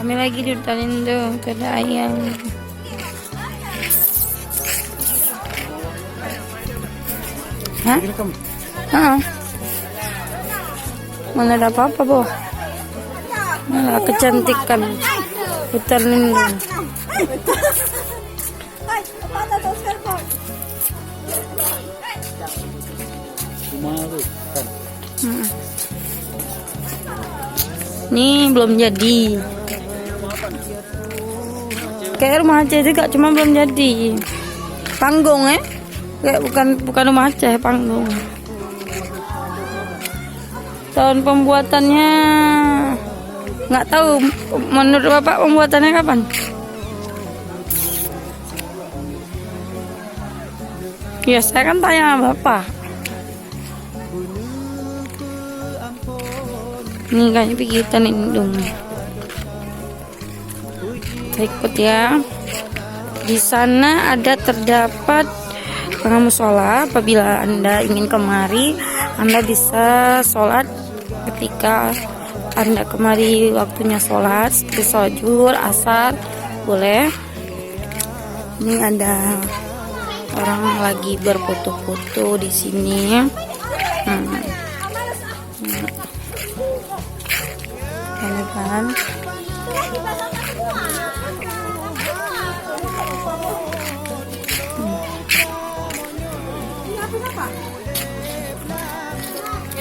Kami lagi di hutan lindung, tuh ada ayam. Hah? Hah? Mana ada apa-apa, Bo? Malah kecantikan hutan lindung. Nih belum jadi. Kayak rumah Aceh juga, cuma belum jadi. Panggung ya? Kayak bukan rumah Aceh, panggung. Tahun pembuatannya nggak tahu. Menurut Bapak pembuatannya kapan? Ya saya kan tanya sama Bapak. Ini kayaknya pergi hutan lindung. Saya ikut ya. Di sana ada terdapat musola. Apabila Anda ingin kemari, Anda bisa sholat ketika Anda kemari waktunya sholat, seperti sholat zuhur, asar, boleh. Ini ada orang lagi berfoto-foto di sini. Ini kan.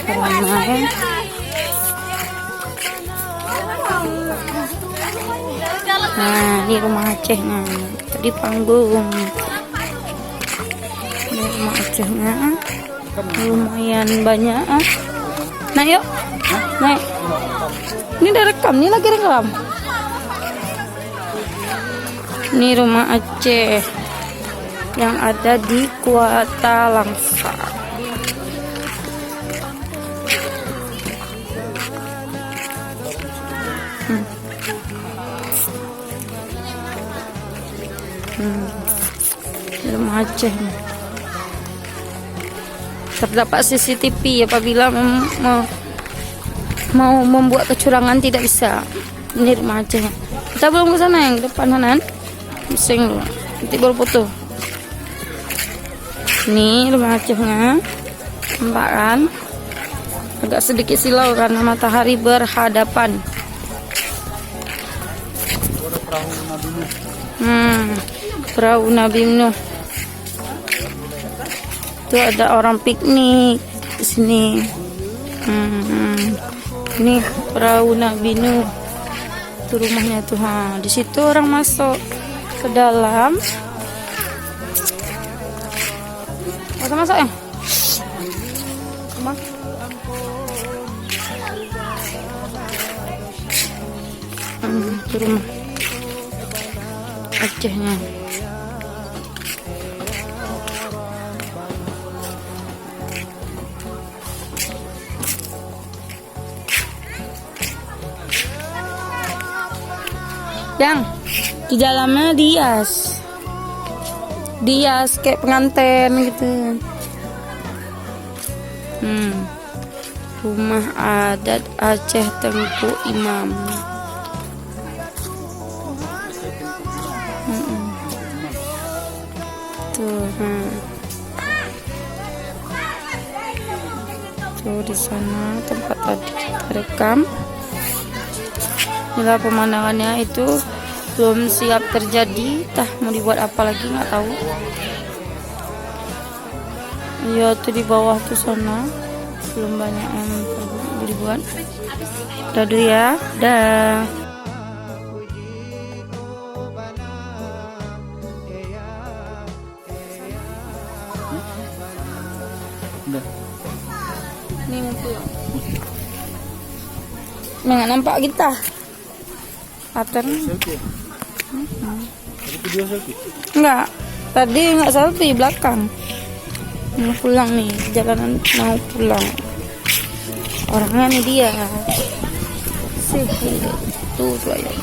Ramai. Nah, di rumah Acehnya, di panggung. Di rumah Acehnya, lumayan banyak. Nah, yuk, naik. Ini udah rekam, ini lagi rekam. Ini rumah Aceh yang ada di Kuala Langsa. Rumah Aceh. Terdapat CCTV apabila mau membuat kecurangan tidak bisa. Ini rumah Aceh. Kita belum ke sana, yang depan kanan. Bising dulu. Nanti baru foto. Ini rumah Acehnya. Nampak kan? Agak sedikit silau karena matahari berhadapan. Perahu Nabi Nuh. Itu ada orang piknik di sini. Ini perahu Nabi Nuh. Itu rumahnya tuh. Di situ orang masuk ke dalam. Masuk ya? Itu rumah Acehnya. Yang di dalamnya dias kayak pengantin gitu. Rumah adat Aceh Tengku Imam. Tuh, tuh di sana tempat tadi kita rekam. Inilah pemandangannya, itu belum siap terjadi, tah mau dibuat apa lagi nggak tahu. Ya tuh di bawah tuh sana belum banyak yang dibuat. Udah dulu ya, dah. Ini mau pulang. Nggak nampak kita. Pattern. Video selfie? Enggak. Tadi nggak selfie belakang. Mau pulang nih, jalanan mau pulang. Orangnya nih dia. Sih, tuh ayo.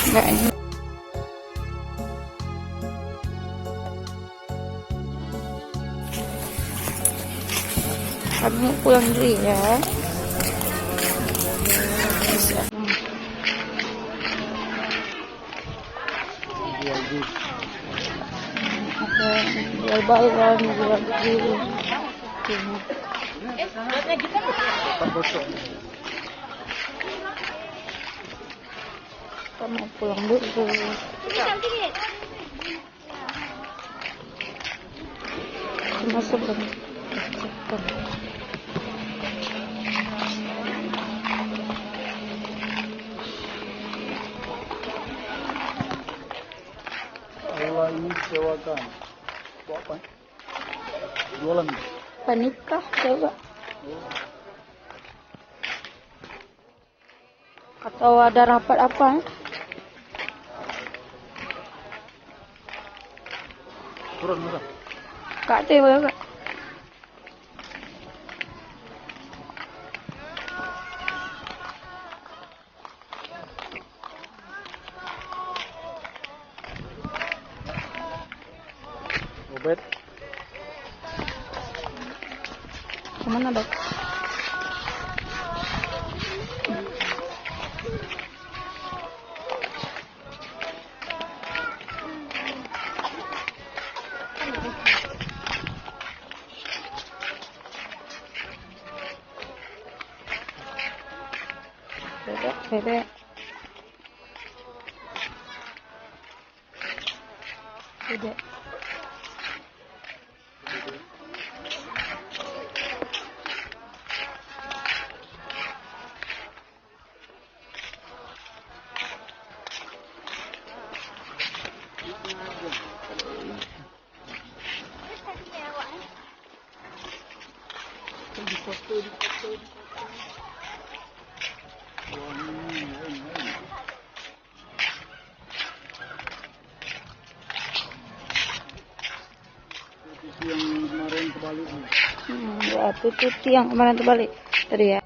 Enggak ini. Kami mau pulang dulu ya. Ada jual balon, jual dulu. Kita mau pulang dulu. Masuk kan? Kalau ini disewakan, apa? Jualan. Panikah coba? Atau ada rapat apa? Turun murah. Kak teh boleh kak? Obet. Kemana dok? Bebek, bebek. Bebek. Yang kemarin kebalik. Ya, itu yang kemarin terbalik tadi ya.